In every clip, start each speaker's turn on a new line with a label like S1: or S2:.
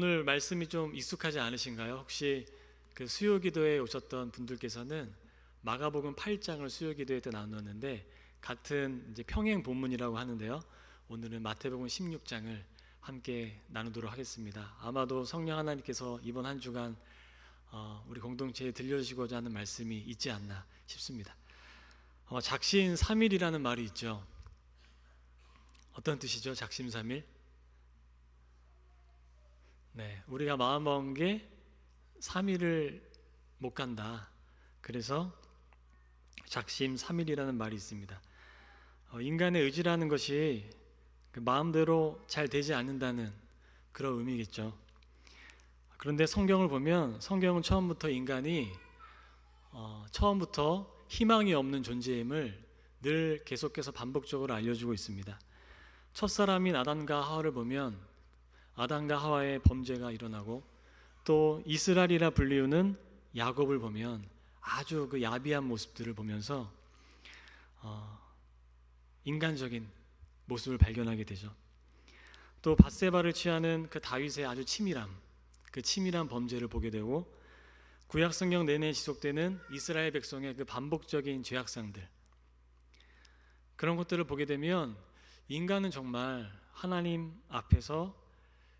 S1: 오늘 말씀이 좀 익숙하지 않으신가요? 혹시 그 수요기도에 오셨던 분들께서는 마가복음 8장을 수요기도에 때 나눴는데 같은 이제 평행 본문이라고 하는데요. 오늘은 마태복음 16장을 함께 나누도록 하겠습니다. 아마도 성령 하나님께서 이번 한 주간 우리 공동체에 들려주시고자 하는 말씀이 있지 않나 싶습니다. 작심삼일이라는 말이 있죠. 어떤 뜻이죠? 작심삼일? 네, 우리가 마음먹은 게 3일을 못 간다. 그래서 작심삼일이라는 말이 있습니다. 인간의 의지라는 것이 그 마음대로 잘 되지 않는다는 그런 의미겠죠. 그런데 성경을 보면 성경은 처음부터 인간이 처음부터 희망이 없는 존재임을 늘 계속해서 반복적으로 알려주고 있습니다. 첫사람인 아담과 하와를 보면 아담과 하와의 범죄가 일어나고 또 이스라엘이라 불리우는 야곱을 보면 아주 그 야비한 모습들을 보면서 인간적인 모습을 발견하게 되죠. 또 밧세바를 취하는 그 다윗의 아주 치밀함, 그 치밀한 범죄를 보게 되고 구약 성경 내내 지속되는 이스라엘 백성의 그 반복적인 죄악상들, 그런 것들을 보게 되면 인간은 정말 하나님 앞에서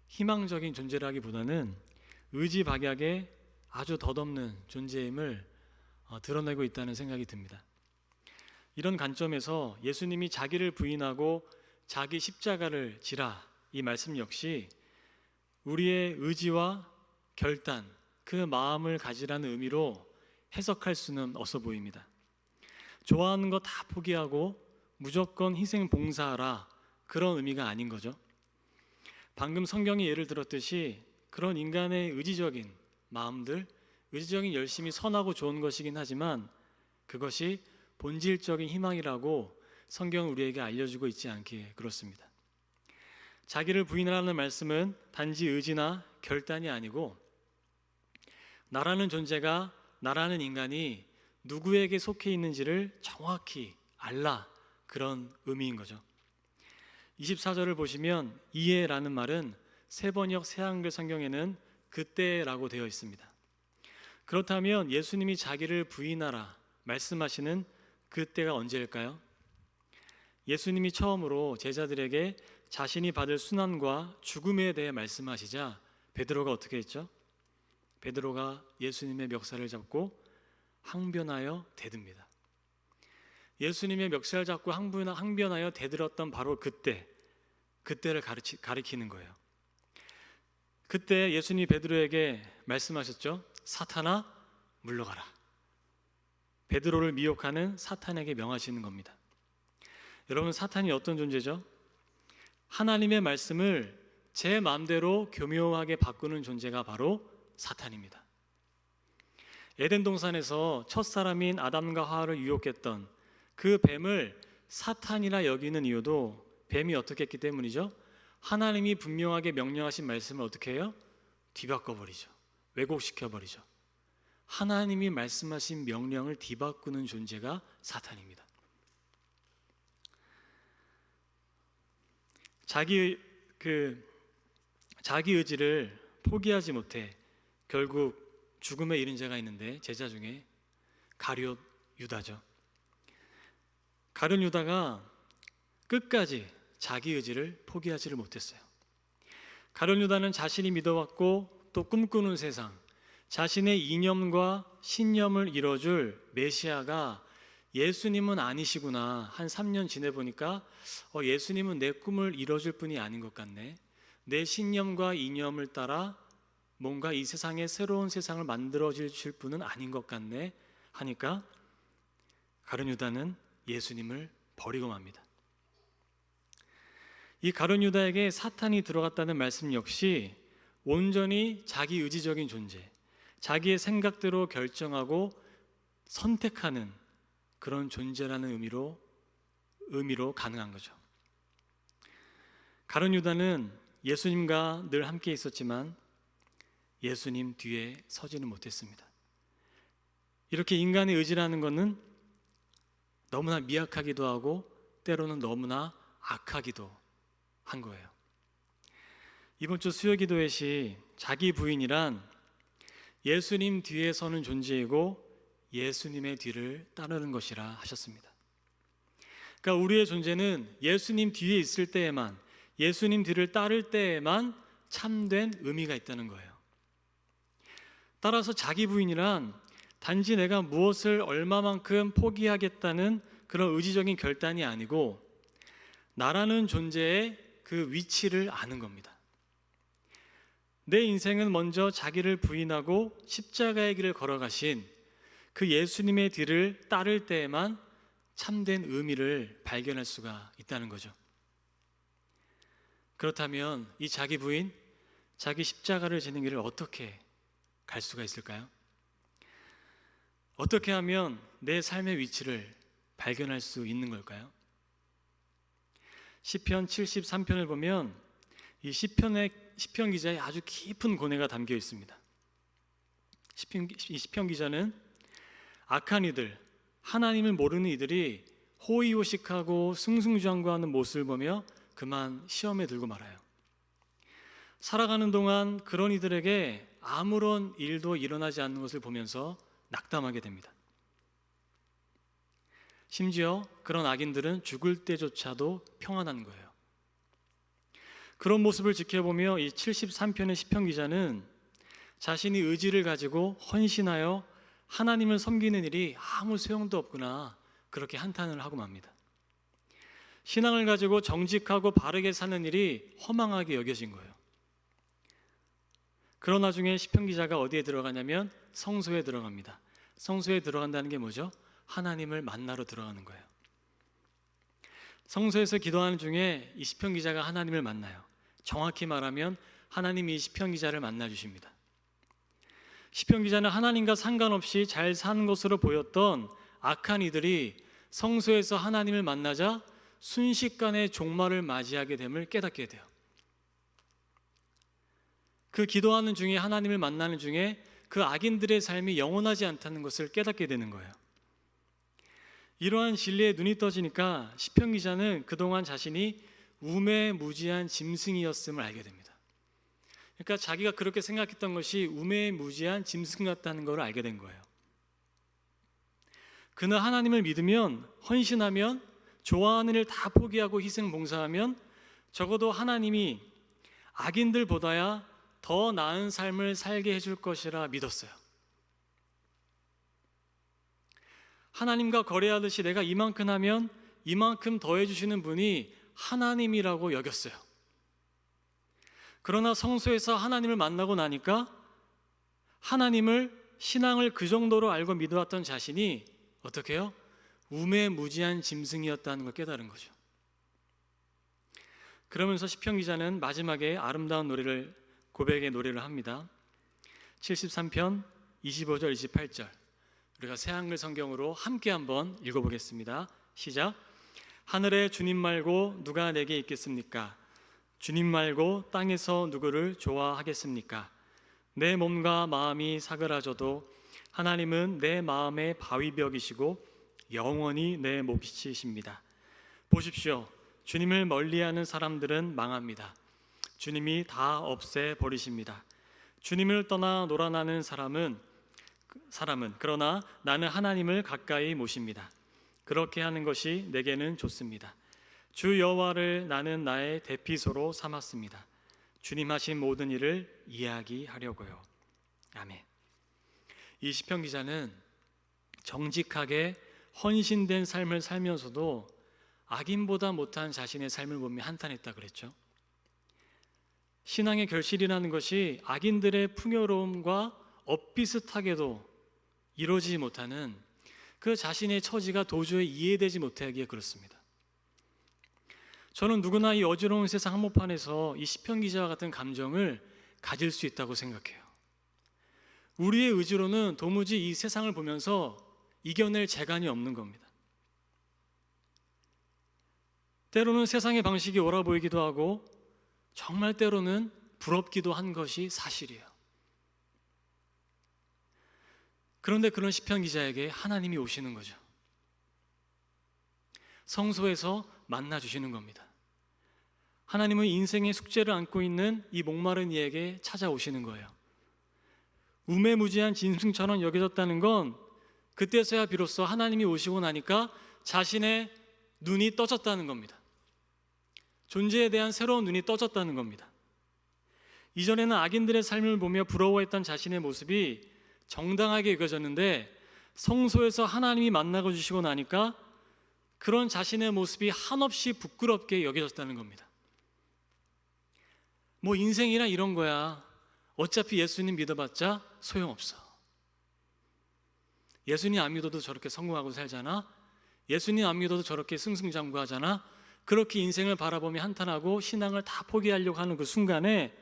S1: 희망적인 존재라기보다는 의지박약의 아주 덧없는 존재임을 드러내고 있다는 생각이 듭니다. 이런 관점에서 예수님이 자기를 부인하고 자기 십자가를 지라, 이 말씀 역시 우리의 의지와 결단, 그 마음을 가지라는 의미로 해석할 수는 없어 보입니다. 좋아하는 거 다 포기하고 무조건 희생 봉사하라, 그런 의미가 아닌 거죠. 방금 성경이 예를 들었듯이 그런 인간의 의지적인 마음들, 의지적인 열심이 선하고 좋은 것이긴 하지만 그것이 본질적인 희망이라고 성경은 우리에게 알려주고 있지 않기에 그렇습니다. 자기를 부인하라는 말씀은 단지 의지나 결단이 아니고 나라는 존재가, 나라는 인간이 누구에게 속해 있는지를 정확히 알라, 그런 의미인 거죠. 24절을 보시면 이에라는 말은 세번역 새한글 성경에는 그때라고 되어 있습니다. 그렇다면 예수님이 자기를 부인하라 말씀하시는 그때가 언제일까요? 예수님이 처음으로 제자들에게 자신이 받을 순환과 죽음에 대해 말씀하시자 베드로가 어떻게 했죠? 베드로가 예수님의 멱살을 잡고 항변하여 대듭니다. 예수님의 멱살 잡고 항변하여 대들었던 바로 그때를 가리키는 거예요. 그때 예수님이 베드로에게 말씀하셨죠. 사탄아 물러가라. 베드로를 미혹하는 사탄에게 명하시는 겁니다. 여러분, 사탄이 어떤 존재죠? 하나님의 말씀을 제 마음대로 교묘하게 바꾸는 존재가 바로 사탄입니다. 에덴 동산에서 첫사람인 아담과 하와를 유혹했던 그 뱀을 사탄이라 여기는 이유도 뱀이 어떻게 했기 때문이죠? 하나님이 분명하게 명령하신 말씀을 어떻게 해요? 뒤바꿔버리죠. 왜곡시켜버리죠. 하나님이 말씀하신 명령을 뒤바꾸는 존재가 사탄입니다. 자기 의지를 포기하지 못해 결국 죽음에 이른 자가 있는데 제자 중에 가룟 유다죠. 가룟 유다가 끝까지 자기 의지를 포기하지를 못했어요. 가룟 유다는 자신이 믿어왔고 또 꿈꾸는 세상, 자신의 이념과 신념을 이뤄줄 메시아가 예수님은 아니시구나, 한 3년 지내보니까 예수님은 내 꿈을 이뤄줄 분이 아닌 것 같네, 내 신념과 이념을 따라 뭔가 이 세상에 새로운 세상을 만들어줄 분은 아닌 것 같네 하니까 가룟 유다는 예수님을 버리고 맙니다. 이 가룟 유다에게 사탄이 들어갔다는 말씀 역시 온전히 자기 의지적인 존재, 자기의 생각대로 결정하고 선택하는 그런 존재라는 의미로 가능한 거죠. 가룟 유다는 예수님과 늘 함께 있었지만 예수님 뒤에 서지는 못했습니다. 이렇게 인간의 의지라는 것은 너무나 미약하기도 하고 때로는 너무나 악하기도 한 거예요. 이번 주 수요기도회 시 자기 부인이란 예수님 뒤에 서는 존재이고 예수님의 뒤를 따르는 것이라 하셨습니다. 그러니까 우리의 존재는 예수님 뒤에 있을 때에만, 예수님 뒤를 따를 때에만 참된 의미가 있다는 거예요. 따라서 자기 부인이란 단지 내가 무엇을 얼마만큼 포기하겠다는 그런 의지적인 결단이 아니고 나라는 존재의 그 위치를 아는 겁니다. 내 인생은 먼저 자기를 부인하고 십자가의 길을 걸어가신 그 예수님의 뒤를 따를 때에만 참된 의미를 발견할 수가 있다는 거죠. 그렇다면 이 자기 부인, 자기 십자가를 지는 길을 어떻게 갈 수가 있을까요? 어떻게 하면 내 삶의 위치를 발견할 수 있는 걸까요? 시편 73편을 보면 이 시편 기자의 아주 깊은 고뇌가 담겨 있습니다. 이 시편 기자는 악한 이들, 하나님을 모르는 이들이 호의호식하고 승승장구하는 모습을 보며 그만 시험에 들고 말아요. 살아가는 동안 그런 이들에게 아무런 일도 일어나지 않는 것을 보면서 낙담하게 됩니다. 심지어 그런 악인들은 죽을 때조차도 평안한 거예요. 그런 모습을 지켜보며 이 73편의 시편 기자는 자신이 의지를 가지고 헌신하여 하나님을 섬기는 일이 아무 소용도 없구나, 그렇게 한탄을 하고 맙니다. 신앙을 가지고 정직하고 바르게 사는 일이 허망하게 여겨진 거예요. 그런 와중에 시편 기자가 어디에 들어가냐면 성소에 들어갑니다. 성소에 들어간다는 게 뭐죠? 하나님을 만나러 들어가는 거예요. 성소에서 기도하는 중에 이 시편 기자가 하나님을 만나요. 정확히 말하면 하나님이 이 시편 기자를 만나 주십니다. 시편 기자는 하나님과 상관없이 잘 사는 것으로 보였던 악한 이들이 성소에서 하나님을 만나자 순식간에 종말을 맞이하게 됨을 깨닫게 돼요. 그 기도하는 중에, 하나님을 만나는 중에 그 악인들의 삶이 영원하지 않다는 것을 깨닫게 되는 거예요. 이러한 진리에 눈이 떠지니까 시편 기자는 그동안 자신이 우매무지한 짐승이었음을 알게 됩니다. 그러니까 자기가 그렇게 생각했던 것이 우매무지한 짐승 같다는 걸 알게 된 거예요. 그는 하나님을 믿으면, 헌신하면, 좋아하는 일 다 포기하고 희생 봉사하면 적어도 하나님이 악인들보다야 더 나은 삶을 살게 해줄 것이라 믿었어요. 하나님과 거래하듯이 내가 이만큼 하면 이만큼 더해주시는 분이 하나님이라고 여겼어요. 그러나 성소에서 하나님을 만나고 나니까 하나님을, 신앙을 그 정도로 알고 믿어왔던 자신이 어떻게 해요? 우매무지한 짐승이었다는 걸 깨달은 거죠. 그러면서 시편 기자는 마지막에 아름다운 노래를, 고백의 노래를 합니다. 73편 25절 28절 우리가 새한글 성경으로 함께 한번 읽어보겠습니다. 시작. 하늘에 주님 말고 누가 내게 있겠습니까? 주님 말고 땅에서 누구를 좋아하겠습니까? 내 몸과 마음이 사그라져도 하나님은 내 마음의 바위벽이시고 영원히 내 몫이십니다. 보십시오. 주님을 멀리하는 사람들은 망합니다. 주님이 다 없애버리십니다. 주님을 떠나 놀아나는 사람은 그러나 나는 하나님을 가까이 모십니다. 그렇게 하는 것이 내게는 좋습니다. 주 여호와를 나는 나의 대피소로 삼았습니다. 주님 하신 모든 일을 이야기하려고요. 아멘. 이 시편 기자는 정직하게 헌신된 삶을 살면서도 악인보다 못한 자신의 삶을 보며 한탄했다 그랬죠. 신앙의 결실이라는 것이 악인들의 풍요로움과 엇비슷하게도 이루어지지 못하는 그 자신의 처지가 도저히 이해되지 못하기에 그렇습니다. 저는 누구나 이 어지러운 세상 한복판에서 이 시편 기자와 같은 감정을 가질 수 있다고 생각해요. 우리의 의지로는 도무지 이 세상을 보면서 이겨낼 재간이 없는 겁니다. 때로는 세상의 방식이 옳아 보이기도 하고 정말 때로는 부럽기도 한 것이 사실이에요. 그런데 그런 시편 기자에게 하나님이 오시는 거죠. 성소에서 만나 주시는 겁니다. 하나님은 인생의 숙제를 안고 있는 이 목마른 이에게 찾아오시는 거예요. 우매무지한 짐승처럼 여겨졌다는 건 그때서야 비로소 하나님이 오시고 나니까 자신의 눈이 떠졌다는 겁니다. 존재에 대한 새로운 눈이 떠졌다는 겁니다. 이전에는 악인들의 삶을 보며 부러워했던 자신의 모습이 정당하게 여겨졌는데 성소에서 하나님이 만나고 주시고 나니까 그런 자신의 모습이 한없이 부끄럽게 여겨졌다는 겁니다. 뭐 인생이란 이런 거야. 어차피 예수님 믿어봤자 소용없어. 예수님 안 믿어도 저렇게 성공하고 살잖아. 예수님 안 믿어도 저렇게 승승장구하잖아. 그렇게 인생을 바라보며 한탄하고 신앙을 다 포기하려고 하는 그 순간에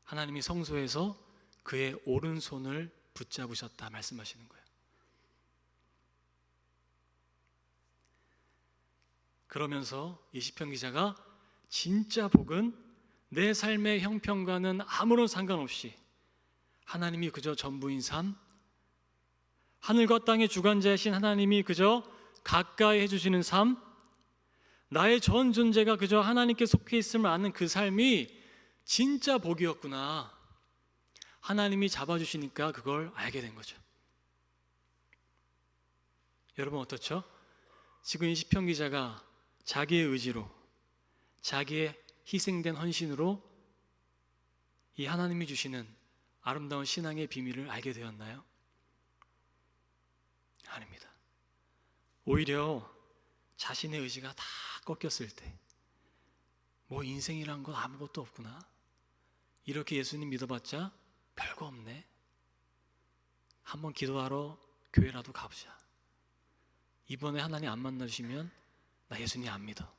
S1: 하나님이 성소에서 그의 오른손을 붙잡으셨다 말씀하시는 거예요. 그러면서 이 시편 기자가 진짜 복은 내 삶의 형편과는 아무런 상관없이 하나님이 그저 전부인 삶, 하늘과 땅의 주관자이신 하나님이 그저 가까이 해주시는 삶, 나의 전 존재가 그저 하나님께 속해 있음을 아는 그 삶이 진짜 복이었구나. 하나님이 잡아주시니까 그걸 알게 된 거죠. 여러분 어떻죠? 지금 이 시편 기자가 자기의 의지로, 자기의 희생된 헌신으로 이 하나님이 주시는 아름다운 신앙의 비밀을 알게 되었나요? 아닙니다. 오히려 자신의 의지가 다 꺾였을 때, 뭐 인생이란 건 아무것도 없구나, 이렇게 예수님 믿어봤자 별거 없네, 한번 기도하러 교회라도 가보자, 이번에 하나님 안 만나주시면 나 예수님 안 믿어.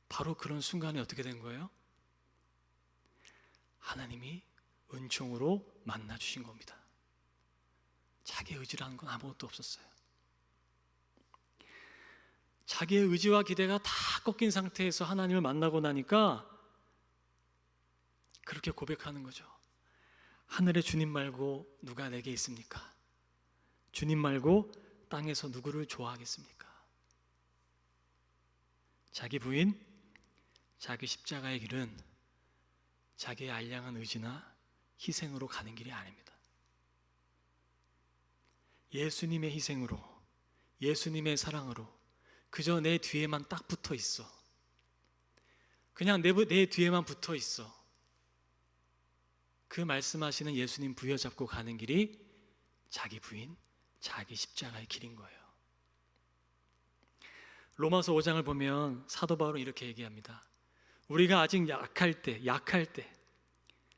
S1: 바로 그런 순간에 어떻게 된 거예요? 하나님이 은총으로 만나주신 겁니다. 자기의 의지라는 건 아무것도 없었어요. 자기의 의지와 기대가 다 꺾인 상태에서 하나님을 만나고 나니까 그렇게 고백하는 거죠. 하늘에 주님 말고 누가 내게 있습니까? 주님 말고 땅에서 누구를 좋아하겠습니까? 자기 부인, 자기 십자가의 길은 자기의 알량한 의지나 희생으로 가는 길이 아닙니다. 예수님의 희생으로, 예수님의 사랑으로 그저 내 뒤에만 딱 붙어 있어. 그냥 내 뒤에만 붙어 있어. 그 말씀하시는 예수님 부여잡고 가는 길이 자기 부인, 자기 십자가의 길인 거예요. 로마서 5장을 보면 사도 바울은 이렇게 얘기합니다. 우리가 아직 약할 때,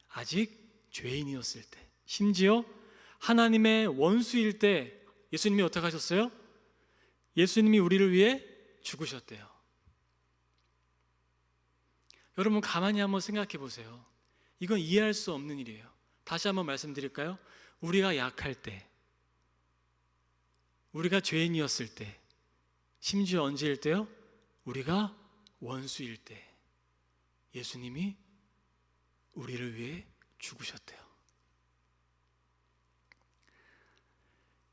S1: 아직 죄인이었을 때, 심지어 하나님의 원수일 때 예수님이 어떻게 하셨어요? 예수님이 우리를 위해 죽으셨대요. 여러분 가만히 한번 생각해 보세요. 이건 이해할 수 없는 일이에요. 다시 한번 말씀드릴까요? 우리가 약할 때, 우리가 죄인이었을 때, 심지어 언제일 때요? 우리가 원수일 때 예수님이 우리를 위해 죽으셨대요.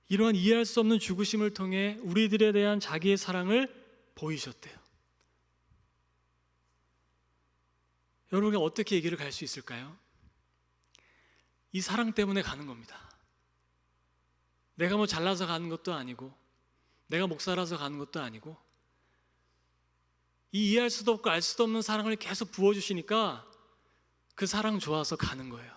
S1: 이러한 이해할 수 없는 죽으심을 통해 우리들에 대한 자기의 사랑을 보이셨대요. 여러분이 어떻게 이 길을 갈 수 있을까요? 이 사랑 때문에 가는 겁니다. 내가 뭐 잘나서 가는 것도 아니고, 내가 목사라서 가는 것도 아니고, 이 이해할 수도 없고 알 수도 없는 사랑을 계속 부어주시니까 그 사랑 좋아서 가는 거예요.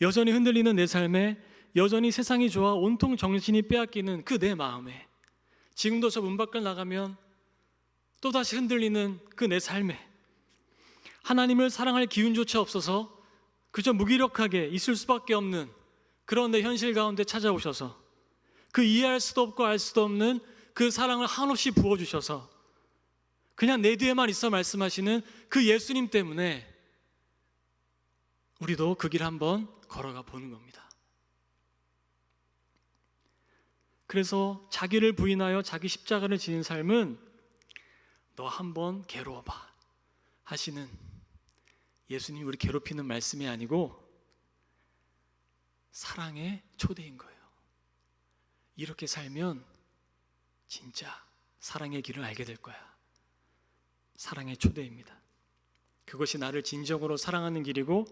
S1: 여전히 흔들리는 내 삶에, 여전히 세상이 좋아 온통 정신이 빼앗기는 그 내 마음에, 지금도 저 문 밖을 나가면 또다시 흔들리는 그 내 삶에 하나님을 사랑할 기운조차 없어서 그저 무기력하게 있을 수밖에 없는 그런 내 현실 가운데 찾아오셔서 그 이해할 수도 없고 알 수도 없는 그 사랑을 한없이 부어주셔서 그냥 내 뒤에만 있어 말씀하시는 그 예수님 때문에 우리도 그 길 한번 걸어가 보는 겁니다. 그래서 자기를 부인하여 자기 십자가를 지닌 삶은 너 한번 괴로워봐 하시는 예수님이 우리 괴롭히는 말씀이 아니고 사랑의 초대인 거예요. 이렇게 살면 진짜 사랑의 길을 알게 될 거야. 사랑의 초대입니다. 그것이 나를 진정으로 사랑하는 길이고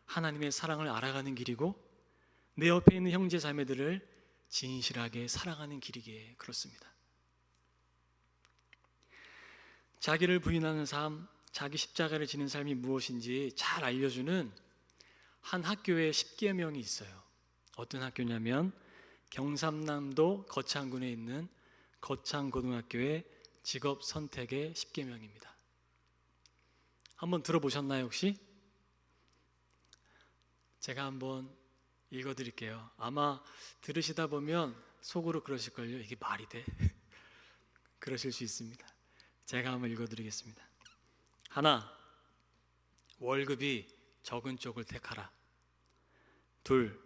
S1: 하나님의 사랑을 알아가는 길이고 내 옆에 있는 형제 자매들을 진실하게 사랑하는 길이기에 그렇습니다. 자기를 부인하는 삶, 자기 십자가를 지는 삶이 무엇인지 잘 알려주는 한 학교의 10계명이 있어요. 어떤 학교냐면 경상남도 거창군에 있는 거창고등학교의 직업선택의 10계명입니다. 한번 들어보셨나요 혹시? 제가 한번 읽어드릴게요. 아마 들으시다 보면 속으로 그러실걸요. 이게 말이 돼? 그러실 수 있습니다. 제가 한번 읽어드리겠습니다. 하나, 월급이 적은 쪽을 택하라. 둘,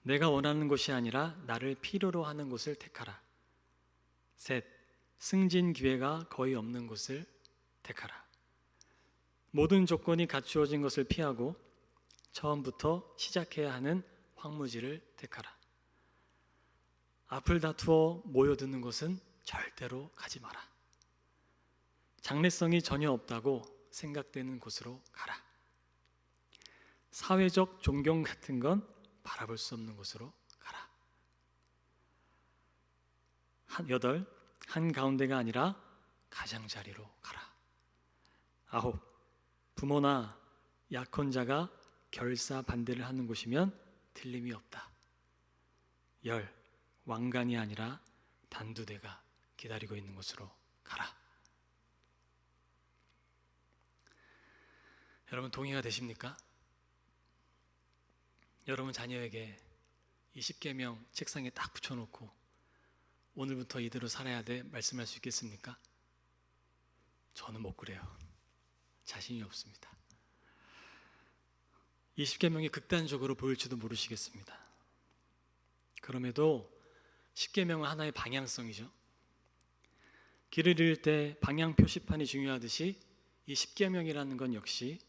S1: 내가 원하는 곳이 아니라 나를 필요로 하는 곳을 택하라. 셋, 승진 기회가 거의 없는 곳을 택하라. 모든 조건이 갖추어진 것을 피하고 처음부터 시작해야 하는 황무지를 택하라. 앞을 다투어 모여드는 곳은 절대로 가지 마라. 장래성이 전혀 없다고 생각되는 곳으로 가라. 사회적 존경 같은 건 바라볼 수 없는 곳으로 가라. 여덟, 한가운데가 아니라 가장자리로 가라. 아홉, 부모나 약혼자가 결사 반대를 하는 곳이면 틀림이 없다. 열, 왕관이 아니라 단두대가 기다리고 있는 곳으로 가라. 여러분 동의가 되십니까? 여러분 자녀에게 이 10계명 책상에 딱 붙여놓고 오늘부터 이대로 살아야 돼 말씀할 수 있겠습니까? 저는 못 그래요. 자신이 없습니다. 이 10계명이 극단적으로 보일지도 모르시겠습니다. 그럼에도 10계명은 하나의 방향성이죠. 길을 잃을 때 방향 표시판이 중요하듯이 이 10계명이라는 건 역시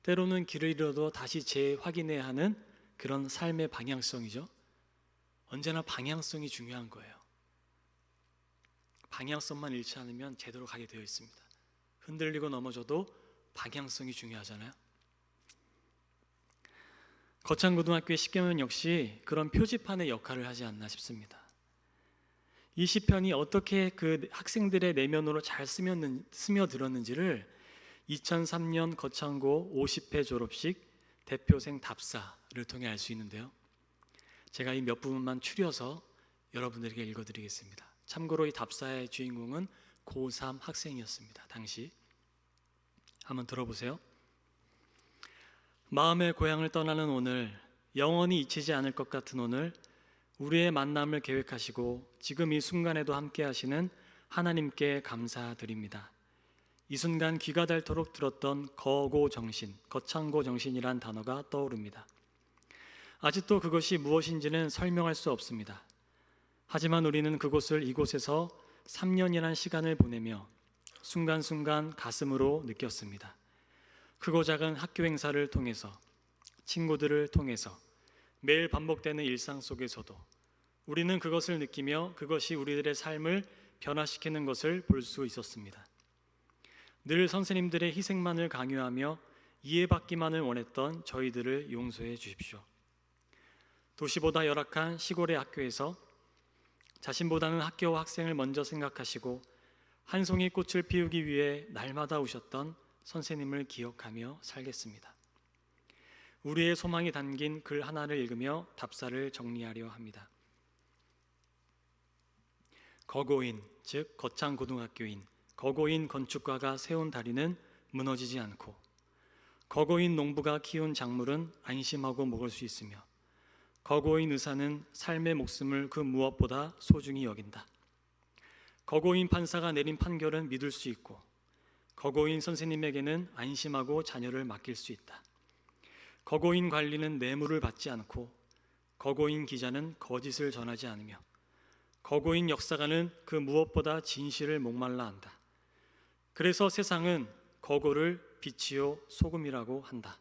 S1: 때로는 길을 잃어도 다시 재확인해야 하는 그런 삶의 방향성이죠. 언제나 방향성이 중요한 거예요. 방향성만 잃지 않으면 제대로 가게 되어 있습니다. 흔들리고 넘어져도 방향성이 중요하잖아요. 거창고등학교의 10계명 역시 그런 표지판의 역할을 하지 않나 싶습니다. 이 시편이 어떻게 그 학생들의 내면으로 잘 스며들었는지를 2003년 거창고 50회 졸업식 대표생 답사를 통해 알 수 있는데요. 제가 이 몇 부분만 추려서 여러분들에게 읽어드리겠습니다. 참고로 이 답사의 주인공은 고3 학생이었습니다. 당시 한번 들어보세요. 마음의 고향을 떠나는 오늘, 영원히 잊히지 않을 것 같은 오늘, 우리의 만남을 계획하시고 지금 이 순간에도 함께 하시는 하나님께 감사드립니다. 이 순간 귀가 닳도록 들었던 거고정신, 거창고정신이란 단어가 떠오릅니다. 아직도 그것이 무엇인지는 설명할 수 없습니다. 하지만 우리는 이곳에서 3년이란 시간을 보내며 순간순간 가슴으로 느꼈습니다. 크고 작은 학교 행사를 통해서, 친구들을 통해서, 매일 반복되는 일상 속에서도 우리는 그것을 느끼며 그것이 우리들의 삶을 변화시키는 것을 볼 수 있었습니다. 늘 선생님들의 희생만을 강요하며 이해받기만을 원했던 저희들을 용서해 주십시오. 도시보다 열악한 시골의 학교에서 자신보다는 학교와 학생을 먼저 생각하시고 한 송이 꽃을 피우기 위해 날마다 오셨던 선생님을 기억하며 살겠습니다. 우리의 소망이 담긴 글 하나를 읽으며 답사를 정리하려 합니다. 거고인, 즉 거창고등학교인 거고인 건축가가 세운 다리는 무너지지 않고 거고인 농부가 키운 작물은 안심하고 먹을 수 있으며 거고인 의사는 삶의 목숨을 그 무엇보다 소중히 여긴다. 거고인 판사가 내린 판결은 믿을 수 있고 거고인 선생님에게는 안심하고 자녀를 맡길 수 있다. 거고인 관리는 뇌물을 받지 않고 거고인 기자는 거짓을 전하지 않으며 거고인 역사가는 그 무엇보다 진실을 목말라 한다. 그래서 세상은 거고를 빛이요 소금이라고 한다.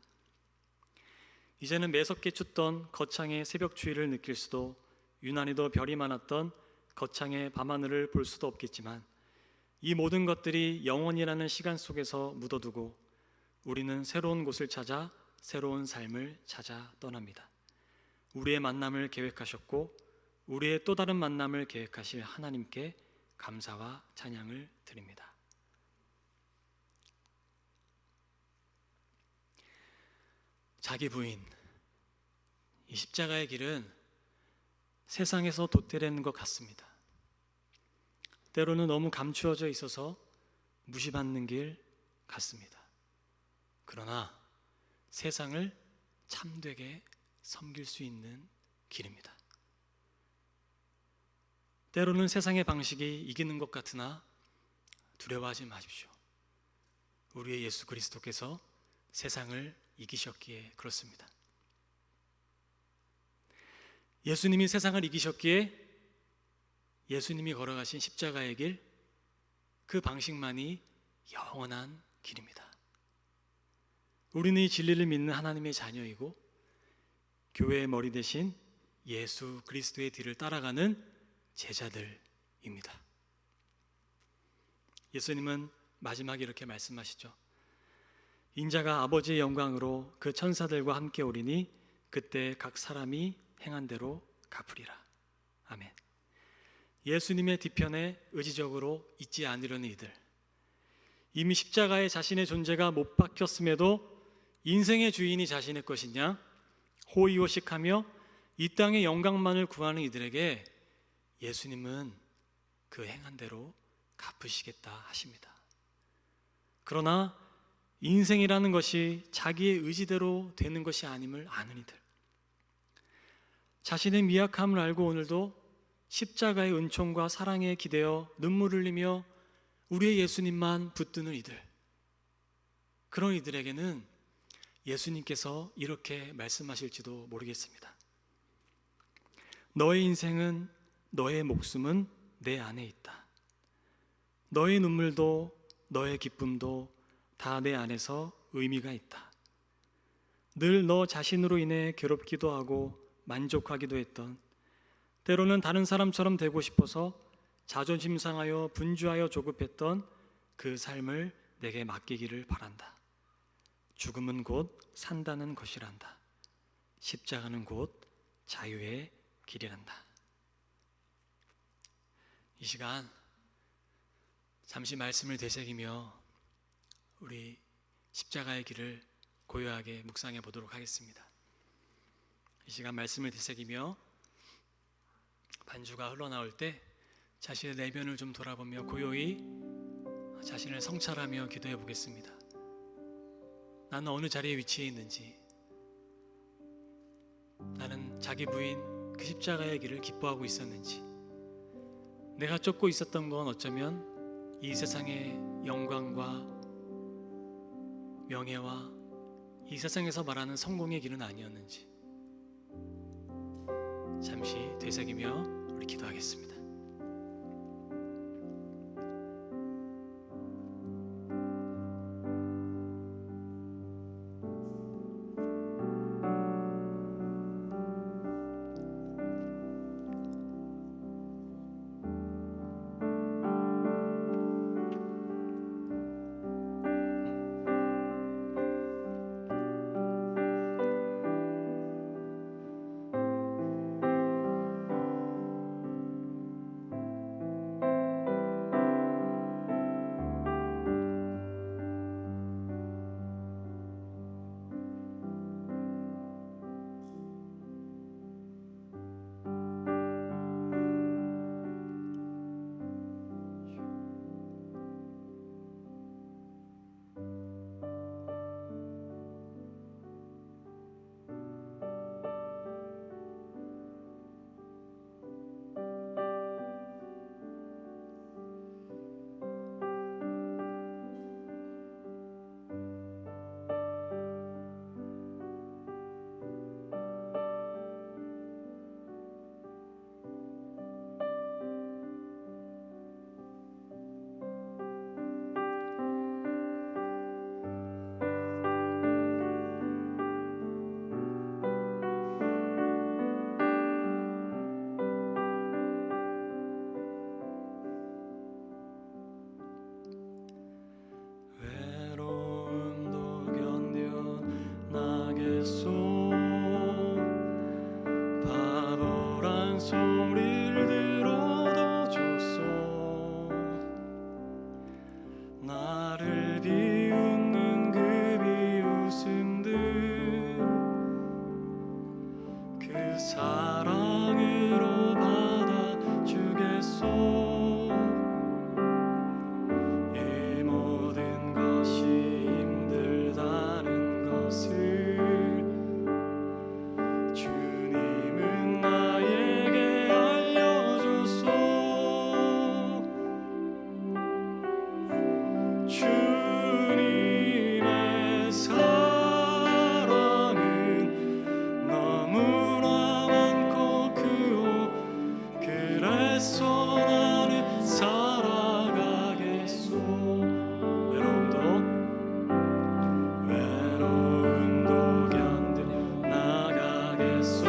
S1: 이제는 매섭게 춥던 거창의 새벽 추위를 느낄 수도 유난히도 별이 많았던 거창의 밤하늘을 볼 수도 없겠지만 이 모든 것들이 영원이라는 시간 속에서 묻어두고 우리는 새로운 곳을 찾아 새로운 삶을 찾아 떠납니다. 우리의 만남을 계획하셨고 우리의 또 다른 만남을 계획하실 하나님께 감사와 찬양을 드립니다. 자기 부인, 이 십자가의 길은 세상에서 도태되는 것 같습니다. 때로는 너무 감추어져 있어서 무시받는 길 같습니다. 그러나 세상을 참되게 섬길 수 있는 길입니다. 때로는 세상의 방식이 이기는 것 같으나 두려워하지 마십시오. 우리의 예수 그리스도께서 세상을 이기셨기에 그렇습니다. 예수님이 세상을 이기셨기에 예수님이 걸어가신 십자가의 길, 그 방식만이 영원한 길입니다. 우리는 이 진리를 믿는 하나님의 자녀이고 교회의 머리 대신 예수 그리스도의 뒤를 따라가는 제자들입니다. 예수님은 마지막에 이렇게 말씀하시죠. 인자가 아버지의 영광으로 그 천사들과 함께 오리니 그때 각 사람이 행한 대로 갚으리라. 아멘. 예수님의 뒤편에 의지적으로 있지 않으려는 이들, 이미 십자가에 자신의 존재가 못 박혔음에도 인생의 주인이 자신의 것이냐 호의호식하며 이 땅의 영광만을 구하는 이들에게 예수님은 그 행한 대로 갚으시겠다 하십니다. 그러나 인생이라는 것이 자기의 의지대로 되는 것이 아님을 아는 이들, 자신의 미약함을 알고 오늘도 십자가의 은총과 사랑에 기대어 눈물을 흘리며 우리의 예수님만 붙드는 이들, 그런 이들에게는 예수님께서 이렇게 말씀하실지도 모르겠습니다. 너의 인생은, 너의 목숨은 내 안에 있다. 너의 눈물도 너의 기쁨도 다 내 안에서 의미가 있다. 늘 너 자신으로 인해 괴롭기도 하고 만족하기도 했던, 때로는 다른 사람처럼 되고 싶어서 자존심 상하여 분주하여 조급했던 그 삶을 내게 맡기기를 바란다. 죽음은 곧 산다는 것이란다. 십자가는 곧 자유의 길이란다. 이 시간 잠시 말씀을 되새기며 우리 십자가의 길을 고요하게 묵상해 보도록 하겠습니다. 이 시간 말씀을 되새기며 반주가 흘러나올 때 자신의 내면을 좀 돌아보며 고요히 자신을 성찰하며 기도해 보겠습니다. 나는 어느 자리에 위치해 있는지, 나는 자기 부인 그 십자가의 길을 기뻐하고 있었는지, 내가 쫓고 있었던 건 어쩌면 이 세상의 영광과 명예와 이 세상에서 말하는 성공의 길은 아니었는지 잠시 되새기며 우리 기도하겠습니다. 나를 비웃는 그 비웃음들 그 사랑으로 받아주겠소. 이 모든 것이 힘들다는 것을 주님은 나에게 알려줬소. 주님의 사랑은 너무나 많고 크오. 그래서 나는 살아가겠소. 외로움도 견뎌 나가겠소.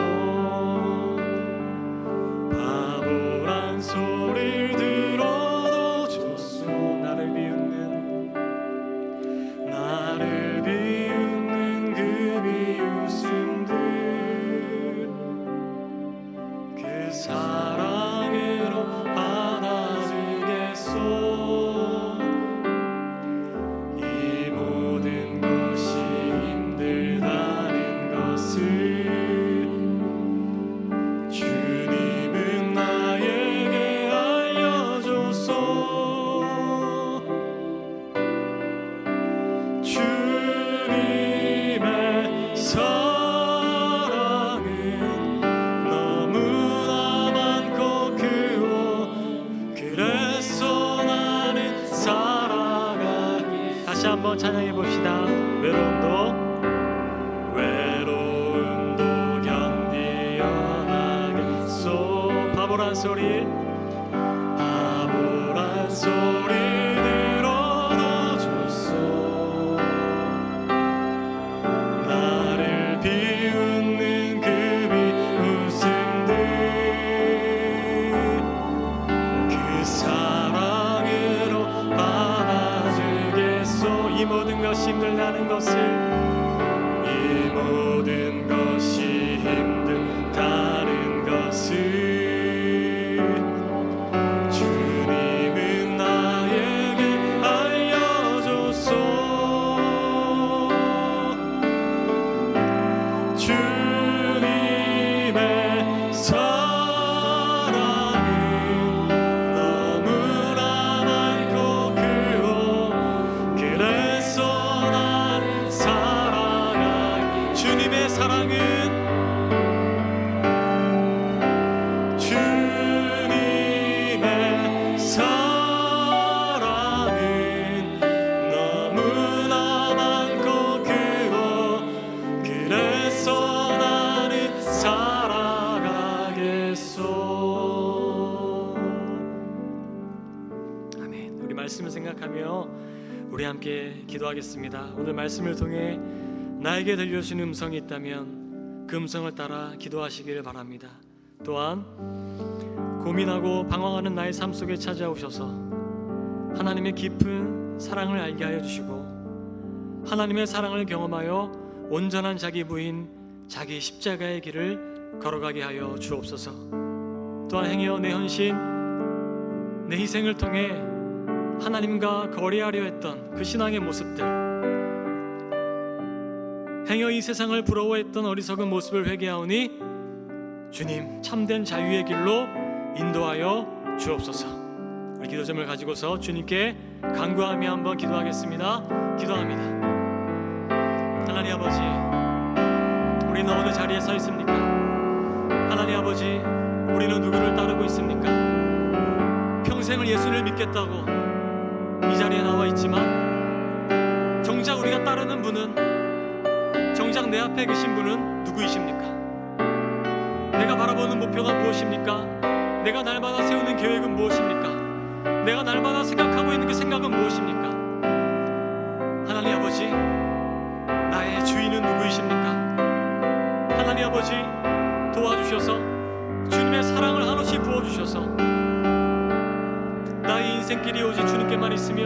S1: 바보란 소리를 들어도 좋소. 나를 비웃는 그 비웃음들 그 사랑으로 받아주겠소. 이 모든 것이 힘들다는 것을 주님은 나에게 알려줬소. 주님의 사랑은 너무나 많고 크오. 그래서 나는 살아가기. 다시 한번 찬양해 봅시다. 외로움도 견디어 나겠소. 바보란 소리 들어도 좋소. 나를 비웃는 그 비웃음들 그 사랑으로 받아주겠소. 이 모든 것이 힘들다는 것을 주님은 나에게 알려줬소. 주님의 사랑은 너무나 많고 크오. 그래서 난 살아가기. 주님의 사랑은 너무나 많고 크고 그래서 나는 살아가겠소. 아멘. 우리 말씀을 생각하며 우리 함께 기도하겠습니다. 오늘 말씀을 통해 나에게 들려주신 음성이 있다면 그 음성을 따라 기도하시기를 바랍니다. 또한 고민하고 방황하는 나의 삶 속에 찾아오셔서 하나님의 깊은 사랑을 알게 하여 주시고 하나님의 사랑을 경험하여 온전한 자기 부인 자기 십자가의 길을 걸어가게 하여 주옵소서. 또한 행여 내 헌신 내 희생을 통해 하나님과 거래하려 했던 그 신앙의 모습들, 행여 이 세상을 부러워했던 어리석은 모습을 회개하오니 주님 참된 자유의 길로 인도하여 주옵소서. 우리 기도점을 가지고서 주님께 간구하며 한번 기도하겠습니다. 기도합니다. 하나님 아버지, 우리는 어느 자리에 서 있습니까? 하나님 아버지, 우리는 누구를 따르고 있습니까? 평생을 예수를 믿겠다고 이 자리에 나와 있지만 정작 우리가 따르는 분은, 정작 내 앞에 계신 분은 누구이십니까? 내가 바라보는 목표가 무엇입니까? 내가 날마다 세우는 계획은 무엇입니까? 내가 날마다 생각하고 있는 그 생각은 무엇입니까? 하나님 아버지, 나의 주인은 누구이십니까? 하나님 아버지, 도와주셔서 주님의 사랑을 한없이 부어주셔서 나의 인생길이 오직 주님께만 있으며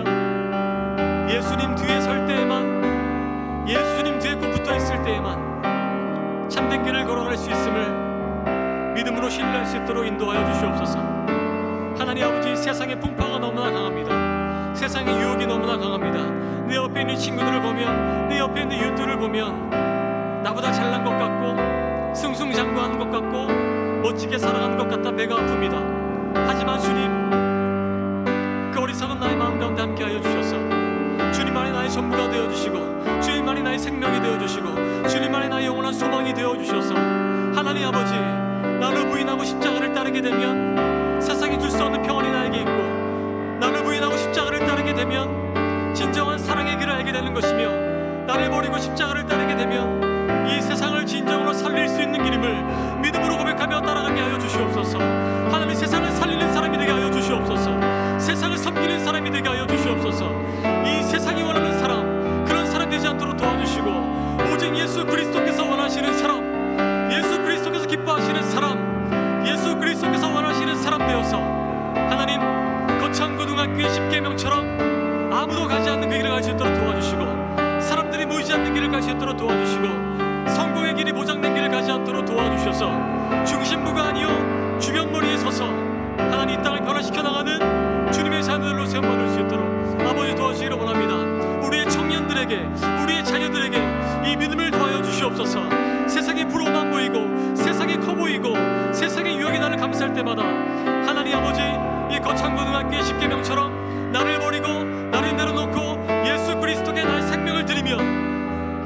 S1: 예수님 뒤에 설 때에만, 예수님 뒤에 꼭 붙어있을 때에만 참된 길을 걸어갈 수 있음을 믿음으로 신뢰할 수 있도록 인도하여 주시옵소서. 하나님 아버지, 세상의 풍파가 너무나 강합니다. 세상의 유혹이 너무나 강합니다. 내 옆에 있는 친구들을 보면, 내 옆에 있는 이웃들을 보면 나보다 잘난 것 같고 승승장구하는 것 같고 멋지게 살아가는 것 같아 배가 아픕니다. 하지만 주님, 그 어리석은 나의 마음 가운데 함께하여 주셔서 주님만이 나의 전부가 되어주시고, 주님만이 나의 생명이 되어주시고, 주님만이 나의 영원한 소망이 되어주셔서, 하나님 아버지, 나를 부인하고 십자가를 따르게 되면 세상이 줄 수 없는 평안이 나에게 있고, 나를 부인하고 십자가를 따르게 되면 진정한 사랑의 길을 알게 되는 것이며, 나를 버리고 십자가를 따르게 되면 이 세상을 진정으로 살릴 수 있는 길임을 믿음으로 고백하며 따라가게 하여 주시옵소서. 하나님, 세상을 살리는 사람이 되게 하여 주시옵소서. 세상을 섬기는 사람이 되게 하여 주시옵소서. 이 세상이 원하는 사람, 그런 사람 되지 않도록 도와주시고, 오직 예수 그리스도께서 원하시는 사람, 예수 그리스도께서 기뻐하시는 사람, 예수 그리스도께서 원하시는 사람 되어서 하나님, 거창 고등학교의 10계명처럼 아무도 가지 않는 그 길을 갈 수 있도록 도와주시고, 사람들이 모이지 않는 길을 갈 수 있도록 도와주시고, 성공의 길이 보장된 길을 가지 않도록 도와주셔서 중심부가 아니요 주변머리에 서서 하나님 이 땅을 변화시켜 나가는 주님의 자녀들로 세움받을 수 있도록 아버지 도와주시기를 원합니다. 우리의 청년들에게, 우리의 자녀들에게 이 믿음을 더하여 주시옵소서. 세상의 부러움만 보이고, 세상이 커 보이고, 세상의 유혹이 나를 감쌀 때마다 하나님 아버지, 이 거창고등학교의 10계명처럼 나를 버리고 나를 내려놓고 예수 그리스도께 나의 생명을 드리며,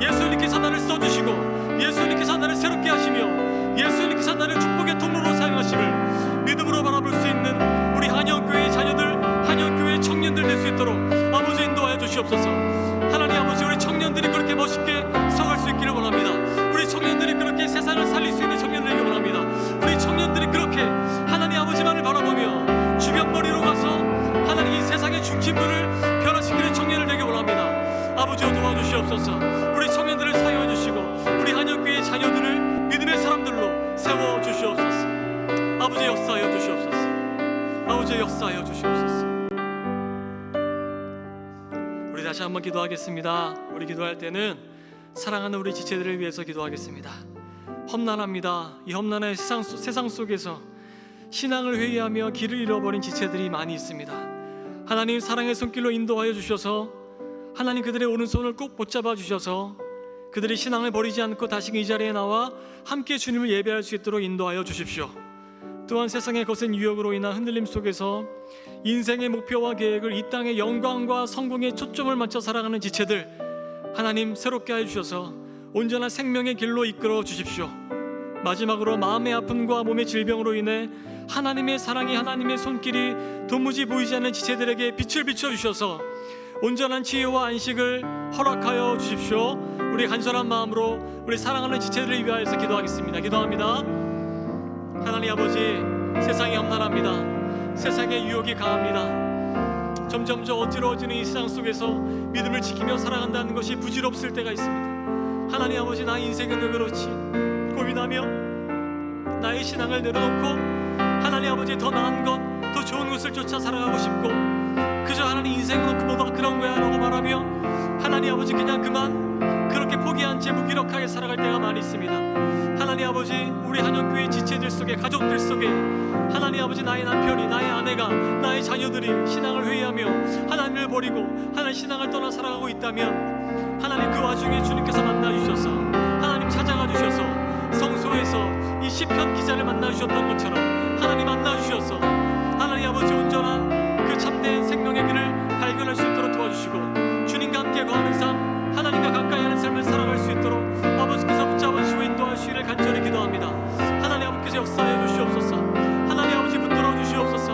S1: 예수님께서 나를 써주시고, 예수님께서 나를 새롭게 하시며, 예수님께서 나를 축복의 통로로 사용하심을 믿음으로 바라볼 수 있는 우리 한영교회의 자녀들, 한영교회의 청년들 될 수 있도록 아버지 인도하여 주시옵소서. 하나님 아버지, 우리 청년들이 그렇게 멋있게 서갈 수 있기를 원합니다. 우리 청년들이 그렇게 세상을 살릴 수 있는 청년들이기 원합니다. 우리 청년들이 그렇게 하나님 아버지만을 바라보며 주변머리로 가서 하나님 이 세상의 중심부를 변화시키는 청년을 되게 원합니다. 아버지여 도와주시옵소서. 우리 청년들을 사용해 주시고, 우리 한영교회의 자녀들을 믿음의 사람들로 세워 주시옵소서. 아버지 역사하여 주시옵소서. 아버지 역사하여 주시옵소서. 우리 다시 한번 기도하겠습니다. 우리 기도할 때는 사랑하는 우리 지체들을 위해서 기도하겠습니다. 험난합니다. 이 험난한 세상 속에서 신앙을 회의하며 길을 잃어버린 지체들이 많이 있습니다. 하나님, 사랑의 손길로 인도하여 주셔서 하나님 그들의 오른손을 꼭 붙잡아 주셔서 그들이 신앙을 버리지 않고 다시 이 자리에 나와 함께 주님을 예배할 수 있도록 인도하여 주십시오. 또한 세상의 거센 유혹으로 인한 흔들림 속에서 인생의 목표와 계획을 이 땅의 영광과 성공에 초점을 맞춰 살아가는 지체들, 하나님 새롭게 해주셔서 온전한 생명의 길로 이끌어 주십시오. 마지막으로 마음의 아픔과 몸의 질병으로 인해 하나님의 사랑이, 하나님의 손길이 도무지 보이지 않는 지체들에게 빛을 비춰주셔서 온전한 치유와 안식을 허락하여 주십시오. 우리 간절한 마음으로 우리 사랑하는 지체들을 위하여서 기도하겠습니다. 기도합니다. 하나님 아버지, 세상이 험난합니다. 세상의 유혹이 강합니다. 점점 어지러워지는 이 세상 속에서 믿음을 지키며 살아간다는 것이 부질없을 때가 있습니다. 하나님 아버지, 나의 인생은 왜 그렇지 고민하며 나의 신앙을 내려놓고 하나님 아버지, 더 나은 것, 더 좋은 것을 쫓아 살아가고 싶고, 그저 하나님 인생은 뭐가 그런 거야 라고 말하며 하나님 아버지 그냥 그만 그렇게 포기한 채 무기력하게 살아갈 때가 많이 있습니다. 하나님 아버지, 우리 한영교회 지체들 속에, 가족들 속에 하나님 아버지, 나의 남편이, 나의 아내가, 나의 자녀들이 신앙을 회의하며 하나님을 버리고 하나님 신앙을 떠나 살아가고 있다면 하나님 그 와중에 주님께서 만나주셔서 하나님 찾아가 주셔서 성소에서 이 시편 기자를 만나주셨던 것처럼 하나님 만나주셔서 하나님 아버지 온전한 그 참된 생명의 길을 발견할 수 있도록 도와주시고, 주님과 함께 거하는 삶, 하나님과 가까이 하는 삶을 살아갈 수 있도록 아버지께서 붙잡아주시고 인도하시기를 간절히 기도합니다. 하나님 아버지께서 역사해 주시옵소서. 하나님 아버지 붙들어 주시옵소서.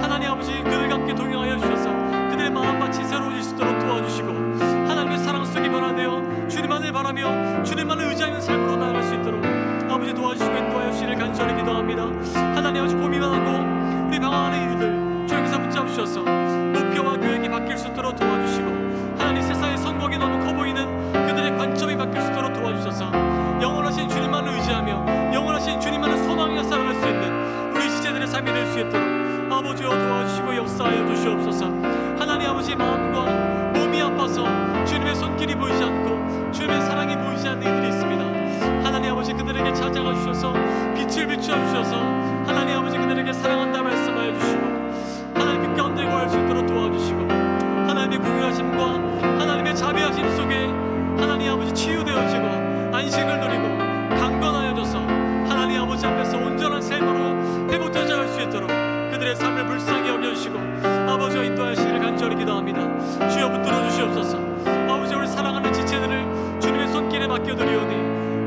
S1: 하나님 아버지 그들과 함께 동행하여 주셔서 그들의 마음밭이 새로워질 수 있도록 도와주시고, 하나님의 사랑 속에 변화되어 주님만을 바라며 주님만을 의지하는 삶으로 나아갈 수 있도록 아버지 도와주시고 인도하여 주시기를 간절히 기도합니다. 하나님 아버지, 고민만 하고 우리 방황하는 이들을 주님께서 붙잡으셔서 목표와 계획이 바뀔 수 있도록 도와주시고, 하나님 세상의 성공이 너무 커 보이는 그들의 관점이 바뀔 수 있도록 도와주셔서 영원하신 주님만을 의지하며 영원하신 주님만을 소망하며 살아갈 수 있는 우리 지체들의 삶이 될 수 있도록 아버지여 도와주시고 역사하여 주시옵소서. 하나님 아버지, 마음과 몸이 아파서 주님의 손길이 보이지 않고 주님의 사랑이 보이지 않는 이들이 있습니다. 하나님 아버지, 그들에게 찾아가 주셔서 빛을 비춰주셔서 하나님 아버지 그들에게 사랑한다 말씀하여 주시고 하나님 그 가운데 거할 수 있도록 도와주시고,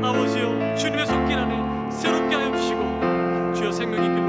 S1: 아버지여 주님의 손길 안에 새롭게 하여 주시고 주여 생명의 길